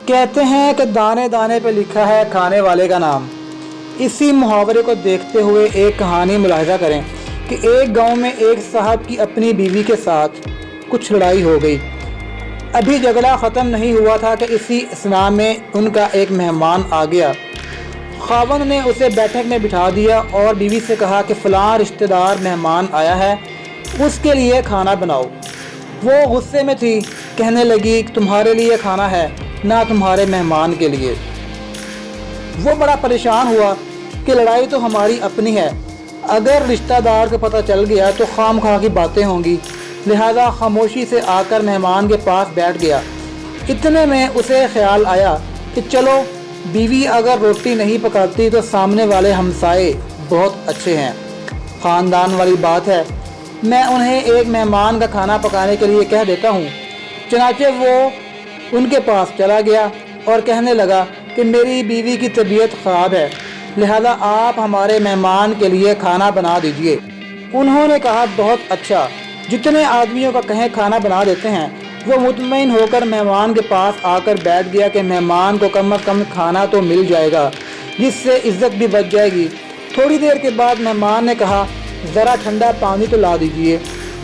कहते हैं कि दाने दाने पे लिखा है खाने वाले का नाम। इसी मुहावरे को देखते हुए एक कहानी मुलाहिजा करें कि एक गांव में एक साहब की अपनी बीवी के साथ कुछ लड़ाई हो गई। अभी झगड़ा ख़त्म नहीं हुआ था कि इसी असना में उनका एक मेहमान आ गया। खावंद ने उसे बैठक में बिठा दिया और बीवी से कहा कि फ़लाँ रिश्तेदार मेहमान आया है, उसके लिए खाना बनाओ। वो गुस्से में थी, कहने लगी तुम्हारे लिए खाना है ना तुम्हारे मेहमान के लिए। वो बड़ा परेशान हुआ कि लड़ाई तो हमारी अपनी है, अगर रिश्तेदार को पता चल गया तो खामखा की बातें होंगी। लिहाजा खामोशी से आकर मेहमान के पास बैठ गया। इतने में उसे ख्याल आया कि चलो बीवी अगर रोटी नहीं पकाती तो सामने वाले हमसाए बहुत अच्छे हैं, ख़ानदान वाली बात है, मैं उन्हें एक मेहमान का खाना पकाने के लिए कह देता हूँ। चनाचे वो उनके पास चला गया और कहने लगा कि मेरी बीवी की तबीयत ख़राब है, लिहाजा आप हमारे मेहमान के लिए खाना बना दीजिए। उन्होंने कहा बहुत अच्छा, जितने आदमियों का कहें खाना बना देते हैं। वो मुतमईन होकर मेहमान के पास आकर बैठ गया कि मेहमान को कम से कम खाना तो मिल जाएगा, जिससे इज़्ज़त भी बच जाएगी। थोड़ी देर के बाद मेहमान ने कहा ज़रा ठंडा पानी तो ला दीजिए।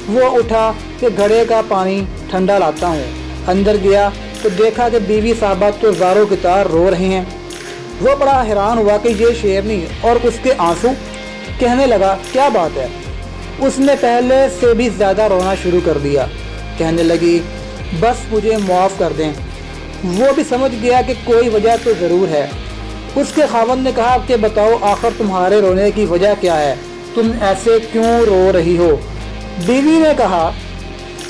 वो उठा कि घड़े का पानी ठंडा लाता हूँ। अंदर गया तो देखा कि बीवी साहबा तो ज़ारों की तार रो रहे हैं। वो बड़ा हैरान हुआ कि ये शेरनी और उसके आंसू। कहने लगा क्या बात है। उसने पहले से भी ज़्यादा रोना शुरू कर दिया। कहने लगी बस मुझे माफ़ कर दें। वो भी समझ गया कि कोई वजह तो ज़रूर है। उसके खावंद ने कहा कि बताओ आखिर तुम्हारे रोने की वजह क्या है, तुम ऐसे क्यों रो रही हो। बीवी ने कहा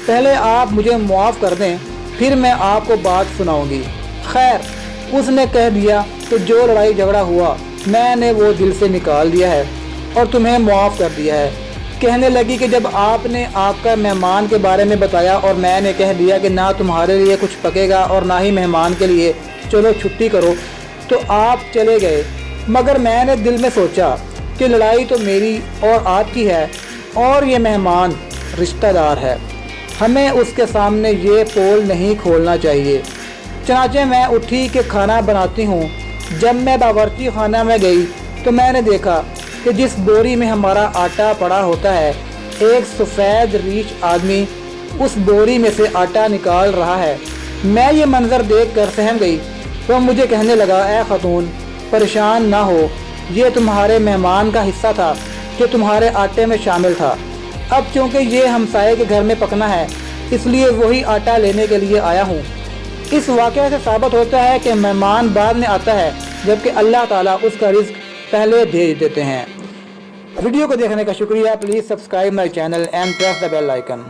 पहले आप मुझे माफ़ कर दें, फिर मैं आपको बात सुनाऊंगी। खैर उसने कह दिया कि जो लड़ाई झगड़ा हुआ मैंने वो दिल से निकाल दिया है और तुम्हें माफ़ कर दिया है। कहने लगी कि जब आपने आकर मेहमान के बारे में बताया और मैंने कह दिया कि ना तुम्हारे लिए कुछ पकेगा और ना ही मेहमान के लिए, चलो छुट्टी करो, तो आप चले गए। मगर मैंने दिल में सोचा कि लड़ाई तो मेरी और आपकी है और ये मेहमान रिश्तेदार है, हमें उसके सामने ये पोल नहीं खोलना चाहिए। चनाचे मैं उठी कि खाना बनाती हूँ। जब मैं बावर्ची खाना में गई तो मैंने देखा कि जिस बोरी में हमारा आटा पड़ा होता है, एक सफ़ेद रीछ आदमी उस बोरी में से आटा निकाल रहा है। मैं ये मंज़र देखकर सहम गई। तो मुझे कहने लगा ए ख़ातून परेशान ना हो, ये तुम्हारे मेहमान का हिस्सा था जो तुम्हारे आटे में शामिल था। अब चूँकि ये हमसाये के घर में पकना है, इसलिए वही आटा लेने के लिए आया हूँ। इस वाक़े से साबित होता है कि मेहमान बाद में आता है, जबकि अल्लाह ताला उसका रिज़्क़ पहले भेज देते हैं। वीडियो को देखने का शुक्रिया। Please subscribe my channel and press the bell icon.